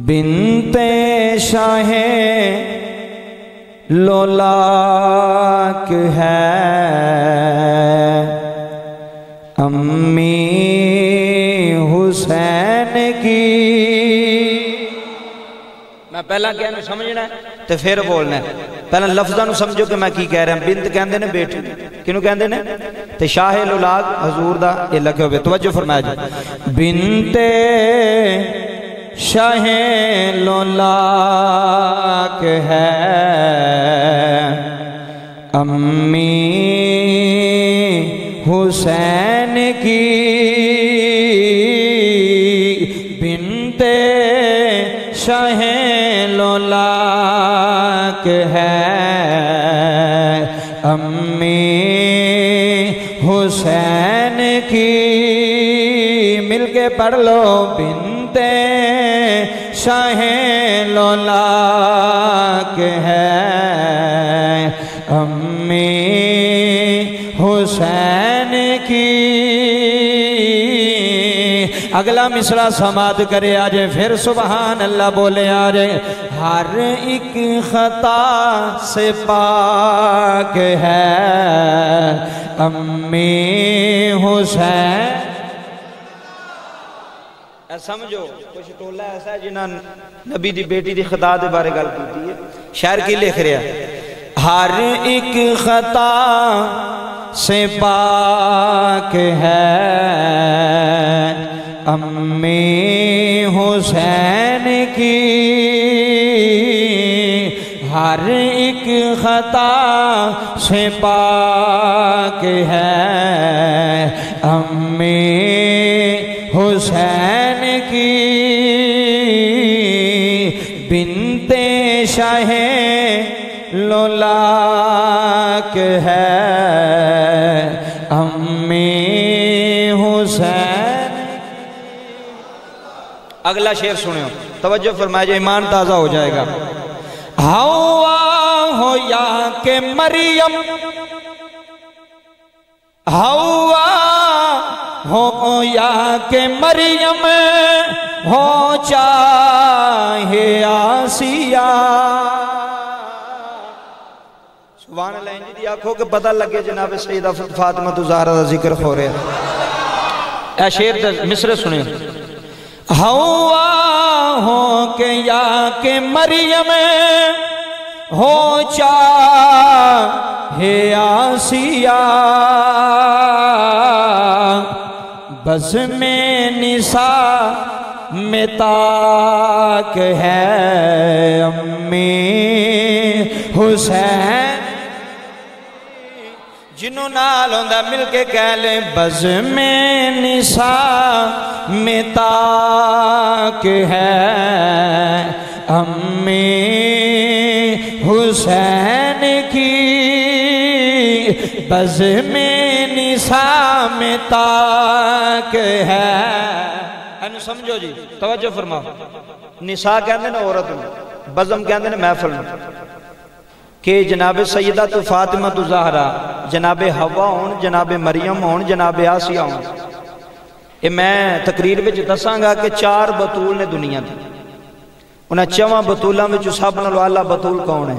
بنت شاہ لولاک ہے امی حسین کی۔ میں پہلا کہنا سمجھنا ہے تو پھر بولنا ہے۔ پہلا لفظاں نو سمجھو کہ میں کی کہہ رہا ہوں۔ بنت کہندے نے بیٹی، کنوں کہندے نے؟ تے شاہ لولاک حضور دا یہ لگے ہوئے، توجہ فرمایا جائے۔ بنت شاہ لولاک ہے امی حسین کی، بنت شاہ لولاک ہے امی حسین کی۔ مل کے پڑھ لو، بنت شاہ لولاک ہے امی حسین کی۔ اگلا مصرع سماعت کرے آجے، پھر سبحان اللہ بولے آجے۔ ہر ایک خطا سے پاک ہے امی حسین۔ سمجھو کچھ ٹولہ ایسا ہے جنہاں نبی دی بیٹی دی خطا دے بارے گل کی ہے۔ شاعر کی لکھ رہا ہے، ہر ایک خطا سے پاک ہے امی حسین کی، ہر ایک خطا سے پاک ہے امی حسین کی۔ بنت شاہ لولاک ہے امی حسین۔ اگلا شعر سنو، توجہ فرمائے جو ایمان تازہ ہو جائے گا۔ ہوا ہو یا کہ مریم، ہوا ہو یا کہ مریم ہو چاہے آسیہ۔ سبحان اللہ، انجی دی آنکھوں کے پتہ لگے جناب سیدہ فاطمہ زہرا دا ذکر ہو رہے ہیں۔ اے شعر مصرع سنیں۔ ہوا ہو کہ یا کہ مریم ہو چاہے آسیہ، بزم نساء میں تاک ہے امی حسین۔ جنہوں نال ہوندہ مل کے کہہ لیں، بزم نساء میں تاک ہے امی حسین کی، بزم نساء میں تاک ہے۔ انہوں سمجھو جی، توجہ فرماؤ۔ نساء کہندے نا عورت میں، بزم کہندے نا محفل میں، کہ جناب سیدہ تو فاطمہ تو زہرا، جناب حوا ہون، جناب مریم ہون، جناب آسیہ ہون۔ یہ میں تقریر میں دساں گا کہ 4 بطول نے دنیا دی، انہاں 4 بطولاں میں جو سب نالوں اعلیٰ بطول کون ہے؟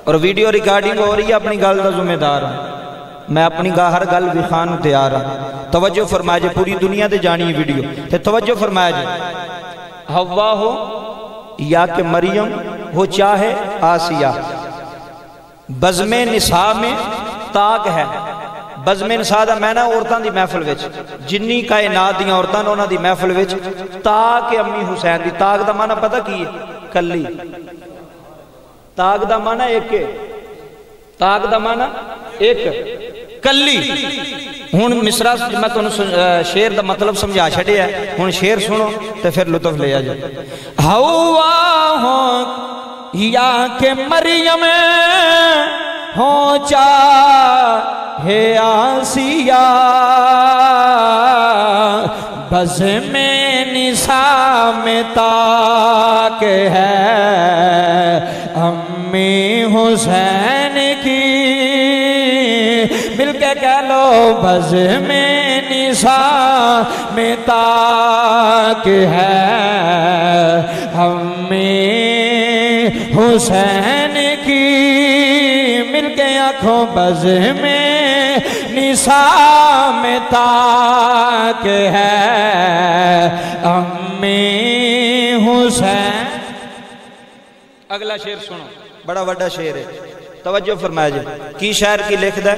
اور ویڈیو ریکارڈنگ ہو رہی ہے، اپنی گل دا ذمہ دار ہوں میں، اپنی ہر گل وکھان تیار ہوں۔ توجہ فرمایا جائے، پوری دنیا دے جانی ہے ویڈیو تے توجہ فرمایا جائے۔ حوا ہو یا کہ مریم ہو چاہے آسیہ، بزم نساء میں تاک ہے۔ بزم نساء دا میں نا عورتاں دی محفل وچ، جنی کائنات دیاں عورتاں انہاں دی محفل وچ تاک امی حسین دی۔ تاک دا معنی پتہ کی ہے؟ کلی۔ تاک دا معنی ایک ہے، تاک دا معنی ایک کلی۔ ہون مصرع میں تو شعر دا مطلب سمجھا چھڑے ہے، ہون شعر سنو تو پھر لطف لے آجائے۔ ہوا ہو یا کہ مریم ہو چاہے آسیہ، بزم نساء میں تاک ہے امی حسین کی مل کے کہہ لو بزم نساء میں تاک ہے ہمیں حسین کی مل کے آنکھوں بزم نساء میں تاک ہے ہمیں حسین۔ اگلا شعر سنو، بڑا وڈا شعر ہے، توجہ فرمایا جائے۔ کی شاعر کی لکھ دے؟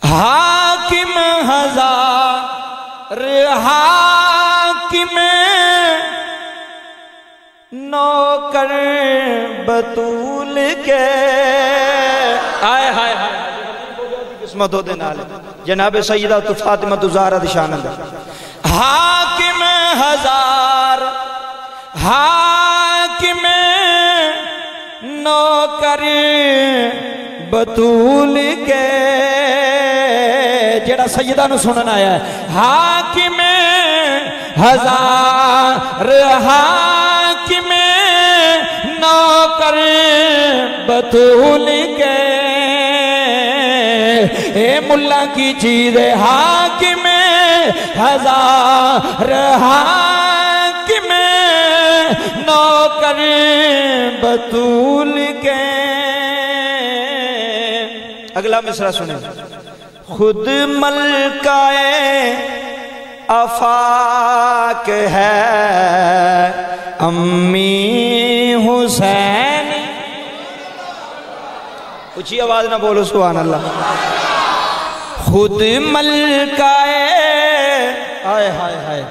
حاکم ہزار حاکم نوکر بطول کے آئے ہائے ہائے قسمت ہو دینا جناب سیدہ فاطمہ زہرا دی شان اندر۔ حاکم ہزار حاکم نوکر بطول کے جڑا سیدہ نو سنن آیا ہے۔ حاکم ہزار حاکم نوکر بطول کے اے ملا کی چیز حاکم ہزار حاکم نوکر بطول کے۔ اگلا مصرع سنیں۔ خود ملکہ آفاق ہے امی حسین، اچھی آواز نہ بولو سبحان اللہ۔ خود ملکہ آئے ہائے ہائے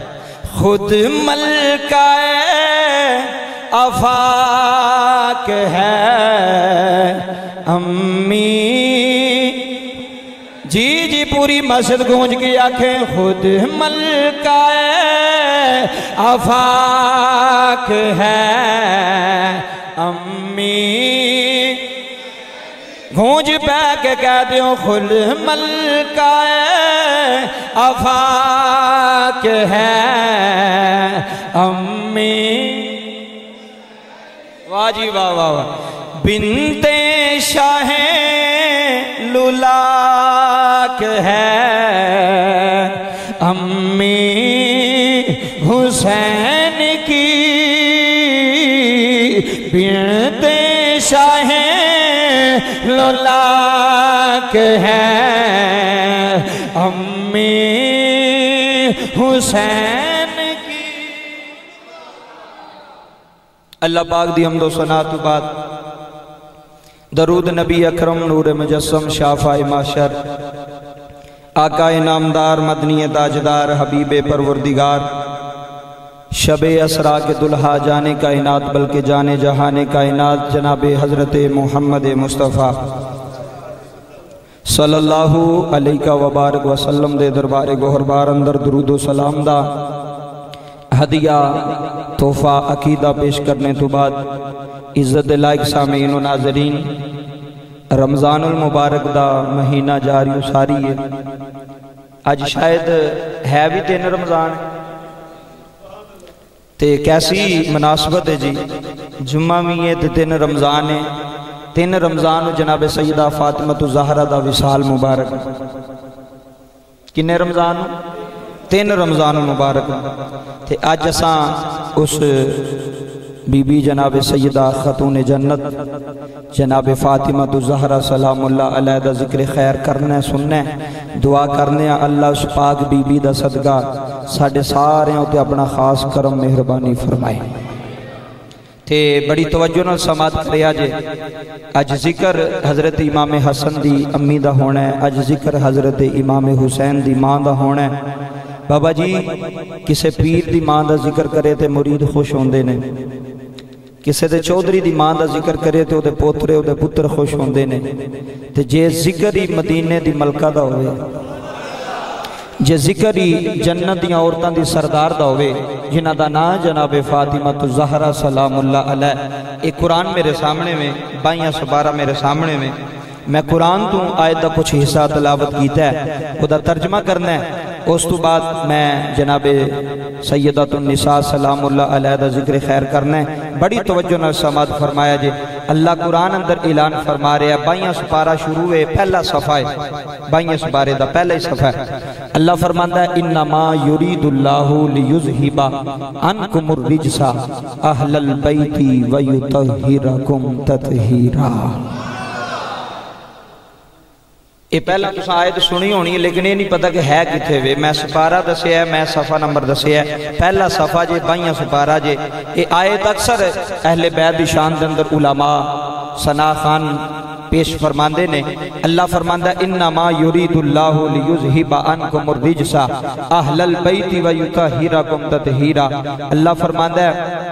خود ملکہ آفاق ہے امی، جی جی پوری مسجد گونج کی آنکھیں خود ملکہ آفاق ہے امی، گونج پہ کے کہہ دیوں خود ملکہ آفاق ہے امی۔ واہ جی واہ واہ واہ۔ بنت شاہ لولاک ہے امی حسین کی، بنت شاہ لولاک ہے امی حسین کی۔ اللہ پاک دی حمد و ثنا تو بعد درود نبی اکرم نور مجسم شافع معاشر آقا انعامدار مدنی تاجدار حبیب پروردگار شب اسرا کے دلہا جانے کائنات بلکہ جانے جہانے کائنات جناب حضرت محمد مصطفیٰ صلی اللہ علیہ وبارک وسلم دے دربار گوہر بار اندر درود و سلام دا ہدیہ تحفہ عقیدہ پیش کرنے تو بعد عزت لائق سامعین و ناظرین، رمضان المبارک دا مہینہ جاری و ساری ہے۔ آج شاید ہے بھی 3 رمضان تے کیسی مناسبت ہے جی، جمعہ بھی ہے تے 3 رمضان ہے۔ 3 رمضان جناب سیدہ فاطمہ زہرا دا وصال مبارک، کنے رمضان 3 رمضان مبارک تے آج اساں اس بی بی جناب سیدہ خاتون جنت جناب فاطمہ زہرا سلام اللہ علیہ دا ذکر خیر کرنا سننا دعا کرنے اللہ اس پاک بی بی دا صدقہ ساڑھے سارے ہوتے اپنا خاص کرم مہربانی فرمائے تے بڑی توجہ نال سماعت کریا جے۔ اج ذکر حضرت امام حسن دی امی دا ہونا ہے، اج ذکر حضرت امام حسین دی ماں دا ہونا ہے۔ بابا جی کسے پیر دی ماں دا ذکر کرے تے مرید خوش ہوندے نے، کسے دے چودھری دی ماں دا ذکر کرے تے او دے پوترے او دے پتر خوش ہوندے نے، تے جے ذکر ہی مدینے دی ملکہ دا ہوئے، جے ذکر ہی جنت دی عورتاں دی سردار دا ہوئے جنہ دا نا جناب فاطمہ زہرا سلام اللہ علیہ۔ ایک قرآن میرے سامنے میں 2212 میرے سامنے میں، میں قرآن تو آیت دا کچھ حصہ تلاوت کیتا ہے، خدا ترجمہ کرنا ہے اس تو بعد میں جناب سیدۃ النساء سلام اللہ علیہ دا ذکر خیر کرنا ہے. بڑی توجہ نال سماعت فرمایا جی. اللہ قرآن اندر اعلان فرما رہا ہے. 22 سپارہ شروع ہے, پہلا صفحہ ہے, 22 سپارے دا پہلا ہی صفحہ ہے. اللہ فرماندا ہے انما یرید اللہ لیذھب عنکم الرجس اہل البیت ویطہرکم تطہیرا. یہ پہلا تو آیت سنی ہونی ہے لیکن یہ نہیں پتا کہ ہے کتھے وے. میں سپارہ دسیا ہے, میں صفحہ نمبر دسیا ہے, پہلا صفحہ جے 22 سپارہ جے. یہ آیت اکثر اہل بیت دی شان دے اندر علماء ثنا خان پیش فرماندے نے. اللہ فرماندہ انما یرید اللہ لیذھب عنکم الرجس اہل البیت ویطہرکم تطہیرا. اللہ فرماندہ ہے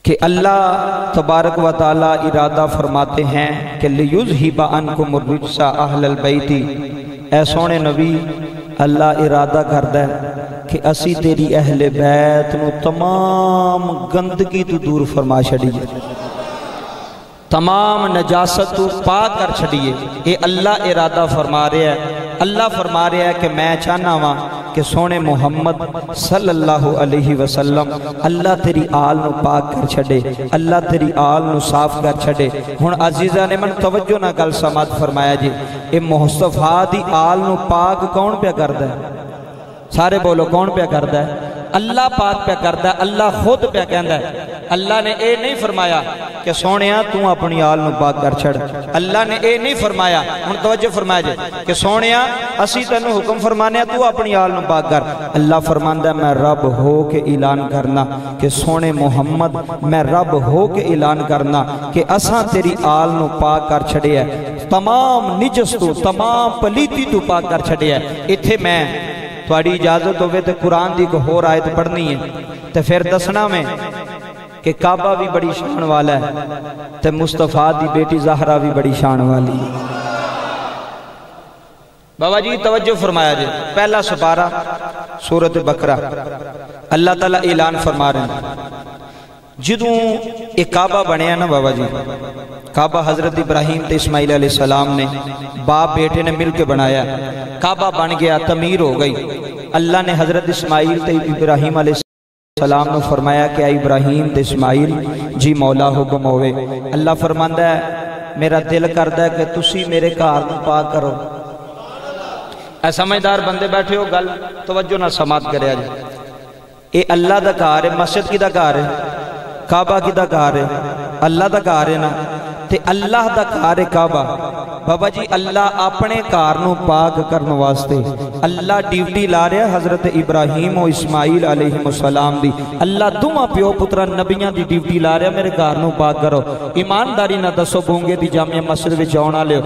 کہ اللہ تبارک و تعالی ارادہ فرماتے ہیں کہ لیذھب عنکم الرجس اہل البیت. اے سونے نبی, اللہ ارادہ کردا ہے کہ اسی تیری اہل بیت نو تمام گندگی تو دور فرما چھڑیے, تمام نجاست تو پاک کر چھڑیے. یہ اللہ ارادہ فرما رہا ہے. اللہ فرما رہا ہے کہ میں چاہنا ہوں کہ سونے محمد صلی اللہ علیہ وسلم اللہ تیری آل نو پاک کر چھڑے, اللہ تیری آل نو صاف کر چھڑے. ہن عزیزہ نے من توجہ نہ گل سماعت فرمایا جی. اے مصطفیٰ دی آل نو پاک کون پہ کردا ہے؟ سارے بولو کون پہ کردا ہے؟ اللہ پاک پہ کردا ہے. اللہ خود پہ کہندا ہے. اللہ نے اے نہیں فرمایا کہ سونیا تو اپنی آل نو پاک کر چھڑ. اللہ نے اے نہیں فرمایا, ہن توجہ فرمایا جائے کہ سونیا اسی تینوں حکم فرمانے تو اپنی آل نو پاک کر. اللہ فرماندا ہے میں رب ہو کے اعلان کرنا کہ سونے محمد میں رب ہو کے اعلان کرنا کہ اساں تیری آل نو پاک کر چھڑے ہے, تمام نجس تو تمام پلیتی تو پاک کر چھڑے ہے. اتھے میں تھوڑی اجازت ہوئے تو قرآن دی کو اور آیت پڑھنی ہے تو پھر دسنا میں کہ کعبہ بھی بڑی شان والا ہے تو مصطفیٰ دی بیٹی زہرہ بھی بڑی شان والی ہے. بابا جی توجہ فرمایا جائے. پہلا سپارہ سورۃ بقرہ اللہ تعالیٰ اعلان فرما رہے ہیں جدوں ایک کعبہ بنے ہیں نا بابا جی. کعبہ حضرت ابراہیم تے اسماعیل علیہ السلام نے باپ بیٹے نے مل کے بنایا. کعبہ بن گیا, تعمیر ہو گئی. اللہ نے حضرت اسماعیل تے ابراہیم علیہ السلام نے فرمایا کہ اے ابراہیم تے اسماعیل جی مولا حکم ہوئے. اللہ فرماندا ہے میرا دل کردا ہے کہ تسی میرے گھر نو پاک کرو. اے سمجھدار بندے بیٹھے ہو, گل توجہ نہ سماعت کریا جی. اے اللہ دا گھر ہے, مسجد کی دا گھر ہے, کعبہ کی دا گھر ہے, اللہ دا گھر ہے نا. تے اللہ دا گھر ہے کعبہ. بابا جی اللہ اپنے گھر نو پاک کرنے واسطے اللہ ڈیوٹی لا رہا ہے حضرت ابراہیم و اسماعیل علیہ السلام دی. اللہ دوواں پیو پترا نبیاں دی ڈیوٹی لا رہا ہے میرے گھر نو پاک کرو. ایمانداری نہ دسو بونگے دی جامعہ مسجد وچ آنا لے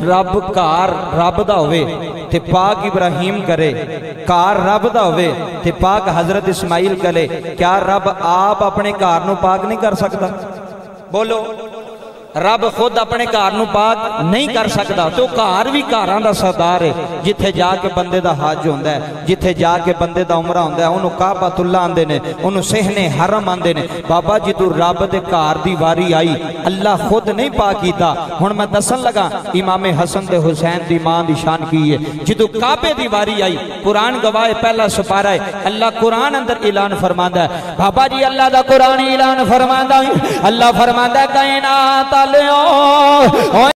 رب گھر رب دا ہوئے تے پاک ابراہیم کرے, گھر رب دا ہوئے تے پاک حضرت اسماعیل کرے. کیا رب آپ اپنے گھر نو پاک نہیں کر سکتا؟ بولو رب خود اپنے گھر نو پاک نہیں کر سکتا تو گھر بھی گھراں دا سردار ہے. جتھے جا کے بندے دا حج ہوندا ہے, جتھے جا کے بندے دا عمرہ ہوندا ہے, انہوں کعبۃ اللہ آندے نے, انہوں صحن حرم آندے نے. بابا جدو رب دے گھر دی واری آئی اللہ خود نہیں پاک کیتا. ہن میں دسن لگا امام حسن تے حسین دی ماں دی شان کی ہے. جدو کعبے دی واری آئی قرآن گواہ پہلا سپارہ ہے. اللہ قرآن اندر اعلان فرماندا ہے. بابا جی اللہ دا قرآن اعلان فرماندا ہے. اللہ فرماندا ہے کائنات